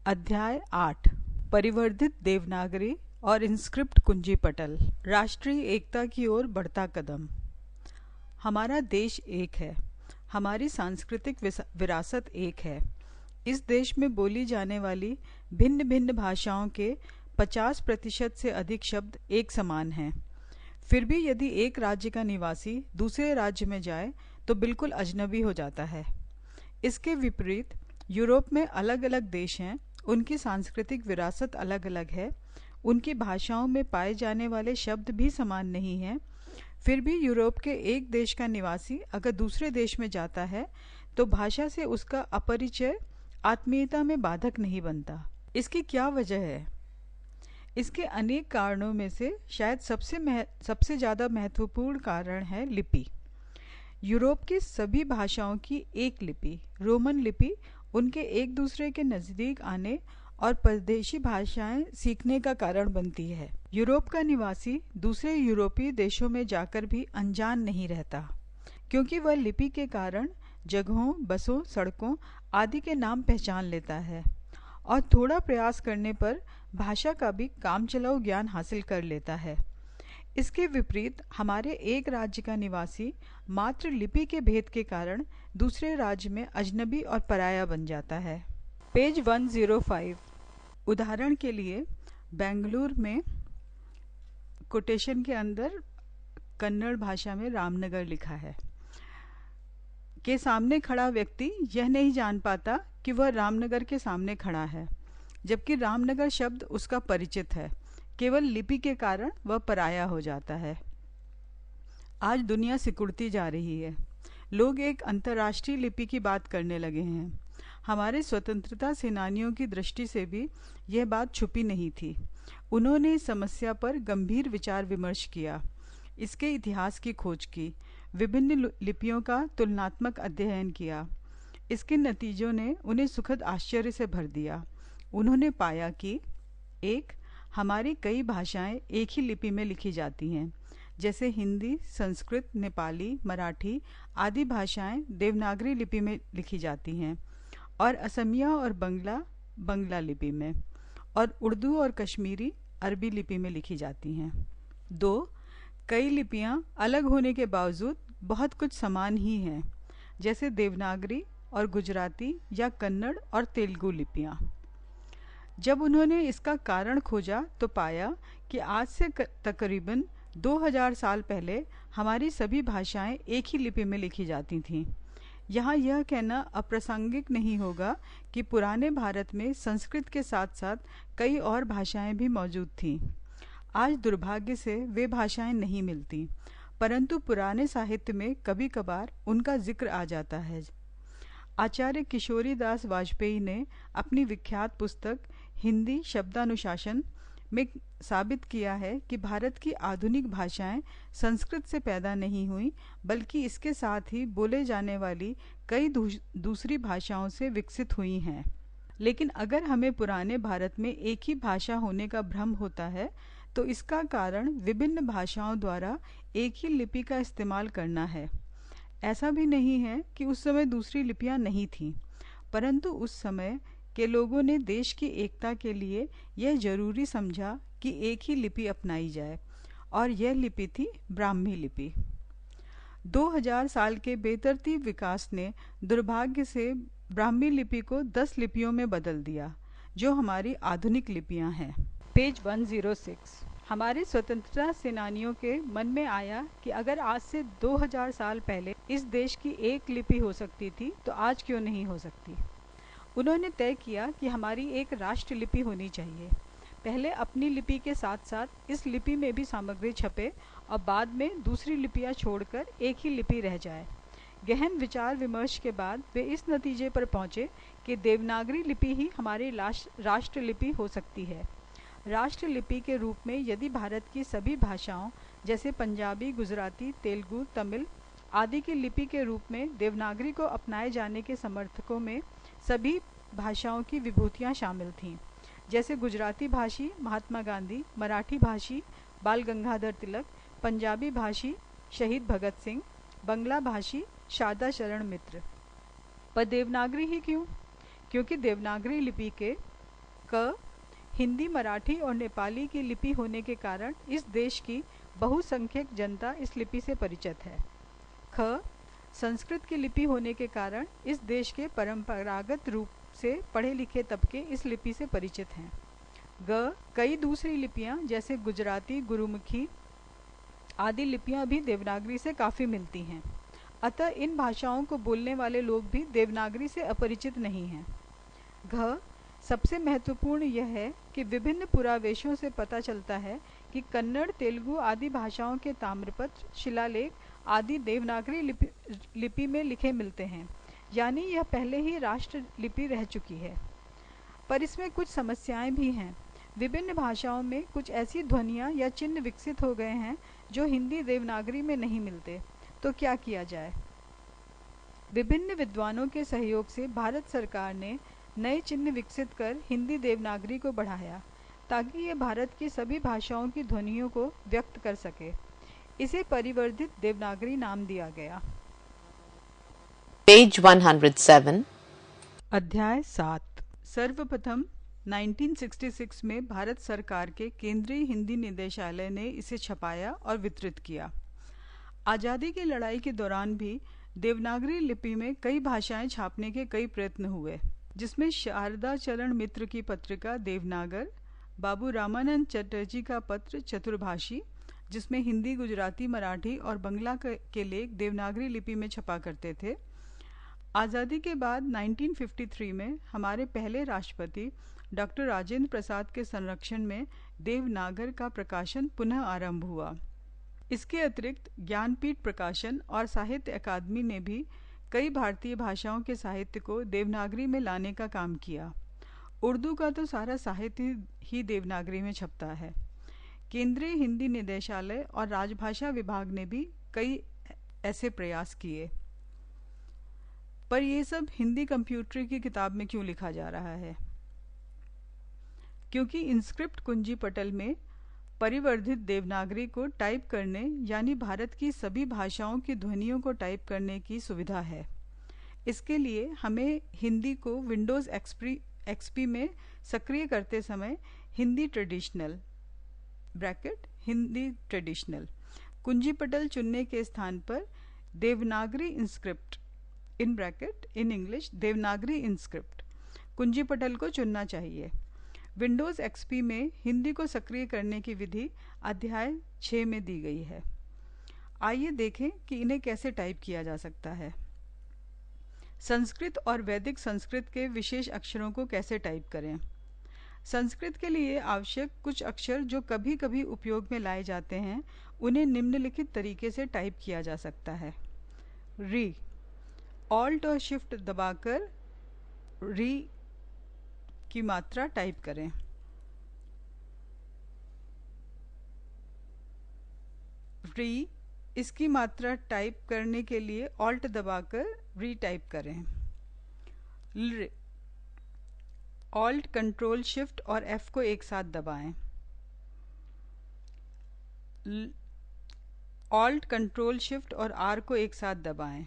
अध्याय 8 परिवर्धित देवनागरी और इंस्क्रिप्ट कुंजी पटल। राष्ट्रीय एकता की ओर बढ़ता कदम। हमारा देश एक है, हमारी सांस्कृतिक विरासत एक है। इस देश में बोली जाने वाली भिन्न भिन्न भाषाओं के 50% से अधिक शब्द एक समान हैं। फिर भी यदि एक राज्य का निवासी दूसरे राज्य में जाए तो बिल्कुल अजनबी हो जाता है। इसके विपरीत यूरोप में अलग अलग देश हैं, उनकी सांस्कृतिक विरासत अलग अलग है, उनकी भाषाओं में पाए जाने वाले शब्द भी समान नहीं हैं। फिर भी यूरोप के एक देश का निवासी अगर दूसरे देश में जाता है तो भाषा से उसका अपरिचय आत्मीयता में बाधक नहीं बनता। इसकी क्या वजह है? इसके अनेक कारणों में से शायद सबसे ज़्यादा महत्वपूर्ण कारण है लिपि। यूरोप की सभी भाषाओं की एक लिपि, रोमन लिपि, उनके एक दूसरे के नज़दीक आने और परदेशी भाषाएं सीखने का कारण बनती है। यूरोप का निवासी दूसरे यूरोपीय देशों में जाकर भी अनजान नहीं रहता, क्योंकि वह लिपि के कारण जगहों, बसों, सड़कों आदि के नाम पहचान लेता है और थोड़ा प्रयास करने पर भाषा का भी कामचलाऊ ज्ञान हासिल कर लेता है। इसके विपरीत हमारे एक राज्य का निवासी मात्र लिपि के भेद के कारण दूसरे राज्य में अजनबी और पराया बन जाता है। पेज 105। उदाहरण के लिए बेंगलुरु में कोटेशन के अंदर कन्नड़ भाषा में रामनगर लिखा है के सामने खड़ा व्यक्ति यह नहीं जान पाता कि वह रामनगर के सामने खड़ा है, जबकि रामनगर शब्द उसका परिचित है। केवल लिपि के कारण वह पराया हो जाता है। आज दुनिया सिकुड़ती जा रही है। लोग एक अंतर्राष्ट्रीय लिपि की बात करने लगे हैं। हमारे स्वतंत्रता सेनानियों की दृष्टि से भी यह बात छुपी नहीं थी। उन्होंने इस समस्या पर गंभीर विचार विमर्श किया, इसके इतिहास की खोज की, विभिन्न लिपियों का तुलनात्मक अध्ययन किया। इसके नतीजों ने उन्हें सुखद आश्चर्य से भर दिया। उन्होंने पाया कि एक, हमारी कई भाषाएं एक ही लिपि में लिखी जाती हैं, जैसे हिंदी, संस्कृत, नेपाली, मराठी आदि भाषाएं देवनागरी लिपि में लिखी जाती हैं और असमिया और बंगला लिपि में, और उर्दू और कश्मीरी अरबी लिपि में लिखी जाती हैं। दो, कई लिपियां अलग होने के बावजूद बहुत कुछ समान ही हैं, जैसे देवनागरी और गुजराती या कन्नड़ और तेलुगु लिपियां। जब उन्होंने इसका कारण खोजा तो पाया कि आज से तकरीबन 2000 साल पहले हमारी सभी भाषाएं एक ही लिपि में लिखी जाती थीं। यहाँ यह कहना अप्रासंगिक नहीं होगा कि पुराने भारत में संस्कृत के साथ साथ कई और भाषाएं भी मौजूद थीं। आज दुर्भाग्य से वे भाषाएं नहीं मिलती, परंतु पुराने साहित्य में कभी कभार उनका जिक्र आ जाता है। आचार्य किशोरी दास वाजपेयी ने अपनी विख्यात पुस्तक हिंदी शब्दानुशासन में साबित किया है कि भारत की आधुनिक भाषाएं संस्कृत से पैदा नहीं हुई, बल्कि इसके साथ ही बोले जाने वाली कई दूसरी भाषाओं से विकसित हुई हैं। लेकिन अगर हमें पुराने भारत में एक ही भाषा होने का भ्रम होता है तो इसका कारण विभिन्न भाषाओं द्वारा एक ही लिपि का इस्तेमाल करना है। ऐसा भी नहीं है कि उस समय दूसरी लिपियां नहीं थीं, परंतु उस समय के लोगों ने देश की एकता के लिए यह जरूरी समझा कि एक ही लिपि अपनाई जाए, और यह लिपि थी ब्राह्मी लिपि। 2000 साल के बेतरतीब विकास ने दुर्भाग्य से ब्राह्मी लिपि को 10 लिपियों में बदल दिया, जो हमारी आधुनिक लिपियां हैं। पेज 106। हमारे स्वतंत्रता सेनानियों के मन में आया कि अगर आज से 2000 साल पहले इस देश की एक लिपि हो सकती थी तो आज क्यों नहीं हो सकती। उन्होंने तय किया कि हमारी एक राष्ट्र लिपि होनी चाहिए। पहले अपनी लिपि के साथ साथ इस लिपि में भी सामग्री छपे और बाद में दूसरी लिपियां छोड़कर एक ही लिपि रह जाए। गहन विचार विमर्श के बाद वे इस नतीजे पर पहुंचे कि देवनागरी लिपि ही हमारी राष्ट्र लिपि हो सकती है। राष्ट्र लिपि के रूप में यदि भारत की सभी भाषाओं जैसे पंजाबी, गुजराती, तेलुगु, तमिल आदि की लिपि के रूप में देवनागरी को अपनाए जाने के समर्थकों में सभी भाषाओं की विभूतियां शामिल थीं, जैसे गुजराती भाषी महात्मा गांधी, मराठी भाषी बाल गंगाधर तिलक, पंजाबी भाषी शहीद भगत सिंह, बंगला भाषी शारदा शरण मित्र। पर देवनागरी ही क्यों? क्योंकि देवनागरी लिपि के क हिंदी, मराठी और नेपाली की लिपि होने के कारण इस देश की बहुसंख्यक जनता इस लिपि से परिचित है। ख संस्कृत की लिपि होने के कारण इस देश के परंपरागत रूप से पढ़े लिखे तबके इस लिपि से परिचित हैं। ग कई दूसरी लिपियां जैसे गुजराती, गुरुमुखी आदि लिपियां भी देवनागरी से काफ़ी मिलती हैं, अतः इन भाषाओं को बोलने वाले लोग भी देवनागरी से अपरिचित नहीं हैं। घ सबसे महत्वपूर्ण यह है कि विभिन्न पुरावेशों से पता चलता है कि कन्नड़, तेलुगु आदि भाषाओं के ताम्रपत्र, शिलालेख आदि देवनागरी लिपि में लिखे मिलते हैं, यानी यह पहले ही राष्ट्र लिपि रह चुकी है। पर इसमें कुछ समस्याएं भी हैं। विभिन्न भाषाओं में कुछ ऐसी ध्वनियाँ या चिन्ह विकसित हो गए हैं जो हिंदी देवनागरी में नहीं मिलते, तो क्या किया जाए? विभिन्न विद्वानों के सहयोग से भारत सरकार ने नए चिन्ह विकसित कर हिंदी देवनागरी को बढ़ाया, ताकि ये भारत की सभी भाषाओं की ध्वनियों को व्यक्त कर सके। इसे परिवर्धित देवनागरी नाम दिया गया। पेज 107। अध्याय 7। सर्वप्रथम 1966 में भारत सरकार के केंद्रीय हिंदी निदेशालय ने इसे छपाया और वितरित किया। आज़ादी की लड़ाई के दौरान भी देवनागरी लिपि में कई भाषाएं छापने के कई प्रयत्न हुए, जिसमें शारदा चरण मित्र की पत्रिका देवनागर, बाबू रामानंद चटर्जी का पत्र चतुर्भाषी, जिसमें हिंदी, गुजराती, मराठी और बंगला के लेख देवनागरी लिपि में छपा करते थे। आज़ादी के बाद 1953 में हमारे पहले राष्ट्रपति डॉक्टर राजेंद्र प्रसाद के संरक्षण में देवनागर का प्रकाशन पुनः आरंभ हुआ। इसके अतिरिक्त ज्ञानपीठ प्रकाशन और साहित्य अकादमी ने भी कई भारतीय भाषाओं के साहित्य को देवनागरी में लाने का काम किया। उर्दू का तो सारा साहित्य ही देवनागरी में छपता है। केंद्रीय हिंदी निदेशालय और राजभाषा विभाग ने भी कई ऐसे प्रयास किए, पर ये सब हिंदी कंप्यूटर की किताब में क्यों लिखा जा रहा है? क्योंकि इंस्क्रिप्ट कुंजी पटल में परिवर्धित देवनागरी को टाइप करने यानी भारत की सभी भाषाओं की ध्वनियों को टाइप करने की सुविधा है। इसके लिए हमें हिंदी को विंडोज़ एक्सपी में सक्रिय करते समय हिंदी ट्रेडिशनल कुंजी पटल चुनने के स्थान पर Devanagari InScript in English Devanagari InScript कुंजी पटल को चुनना चाहिए। विंडोज़ एक्सपी में हिंदी को सक्रिय करने की विधि अध्याय 6 में दी गई है। आइए देखें कि इन्हें कैसे टाइप किया जा सकता है। संस्कृत और वैदिक संस्कृत के विशेष अक्षरों को कैसे टाइप करें? संस्कृत के लिए आवश्यक कुछ अक्षर जो कभी कभी उपयोग में लाए जाते हैं, उन्हें निम्नलिखित तरीके से टाइप किया जा सकता है। री, ऑल्ट और शिफ्ट दबाकर री की मात्रा टाइप करें। री, इसकी मात्रा टाइप करने के लिए ऑल्ट दबाकर री टाइप करें। ल, ऑल्ट, कंट्रोल, शिफ्ट और एफ को एक साथ दबाएं। ऑल्ट, कंट्रोल, शिफ्ट और आर को एक साथ दबाएं।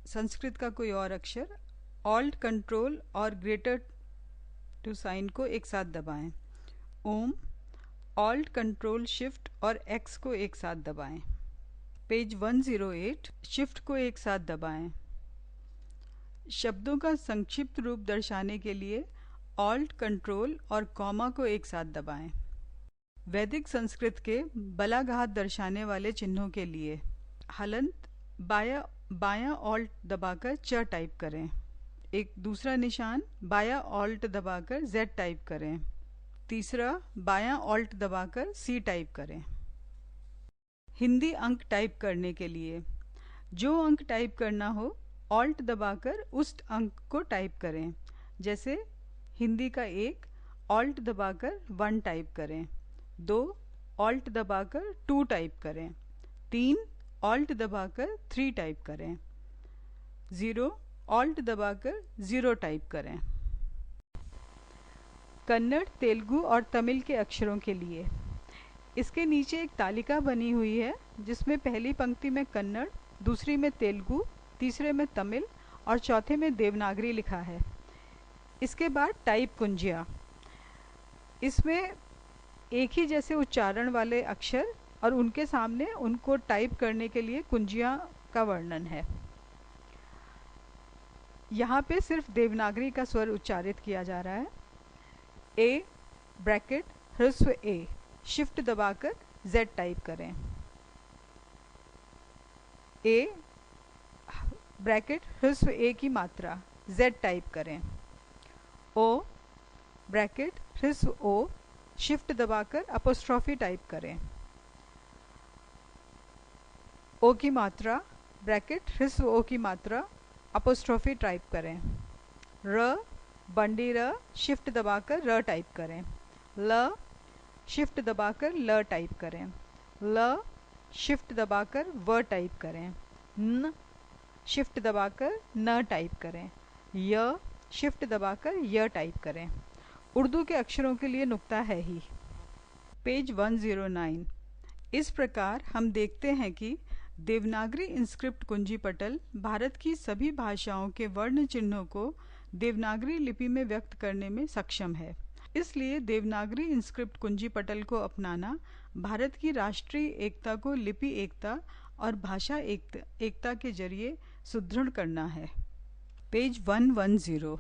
संस्कृत का कोई और अक्षर, ऑल्ट, कंट्रोल और ग्रेटर टू साइन को एक साथ दबाएं। ओम, ऑल्ट, कंट्रोल, शिफ्ट और एक्स को एक साथ दबाएं। पेज 108, शिफ्ट को एक साथ दबाएं। शब्दों का संक्षिप्त रूप दर्शाने के लिए ऑल्ट, कंट्रोल और कॉमा को एक साथ दबाएं। वैदिक संस्कृत के बलाघात दर्शाने वाले चिन्हों के लिए हलंत बायां ऑल्ट दबाकर च टाइप करें। एक दूसरा निशान बायां ऑल्ट दबाकर जेड टाइप करें। तीसरा बायां ऑल्ट दबाकर सी टाइप करें। हिंदी अंक टाइप करने के लिए जो अंक टाइप करना हो ऑल्ट दबाकर उस अंक को टाइप करें। जैसे हिंदी का 1, ऑल्ट दबाकर 1 टाइप करें। 2, ऑल्ट दबाकर 2 टाइप करें। 3, ऑल्ट दबाकर 3 टाइप करें। 0, ऑल्ट दबाकर 0 टाइप करें। कन्नड़, तेलुगु और तमिल के अक्षरों के लिए इसके नीचे एक तालिका बनी हुई है, जिसमें पहली पंक्ति में कन्नड़, दूसरी में तेलुगु, तीसरे में तमिल और चौथे में देवनागरी लिखा है। इसके बाद टाइप कुंजियाँ, इसमें एक ही जैसे उच्चारण वाले अक्षर और उनके सामने उनको टाइप करने के लिए कुंजियाँ का वर्णन है। यहाँ पे सिर्फ देवनागरी का स्वर उच्चारित किया जा रहा है। ए ब्रैकेट ह्रस्व ए, शिफ्ट दबाकर Z टाइप करें। ए ब्रैकेट ह्रस्व ए की मात्रा Z टाइप करें। ओ ब्रैकेट ह्रस्व ओ, शिफ्ट दबाकर अपोस्ट्रोफी टाइप करें। ओ की मात्रा ब्रैकेट ह्रस्व ओ की मात्रा अपोस्ट्रोफी टाइप करें। र बंडी र, शिफ्ट दबाकर र टाइप करें। ल शिफ्ट दबाकर ल टाइप करें। ल शिफ्ट दबाकर व टाइप करें। न शिफ्ट दबाकर न टाइप करें। य शिफ्ट दबाकर य टाइप करें। उर्दू के अक्षरों के लिए नुक्ता है ही। पेज 109। इस प्रकार हम देखते हैं कि देवनागरी इंस्क्रिप्ट कुंजी पटल भारत की सभी भाषाओं के वर्ण चिन्हों को देवनागरी लिपि में व्यक्त करने में सक्षम है। इसलिए देवनागरी इंस्क्रिप्ट कुंजी पटल को अपनाना भारत की राष्ट्रीय एकता को लिपि एकता और भाषा एकता के जरिए सुदृढ़ करना है। पेज 110।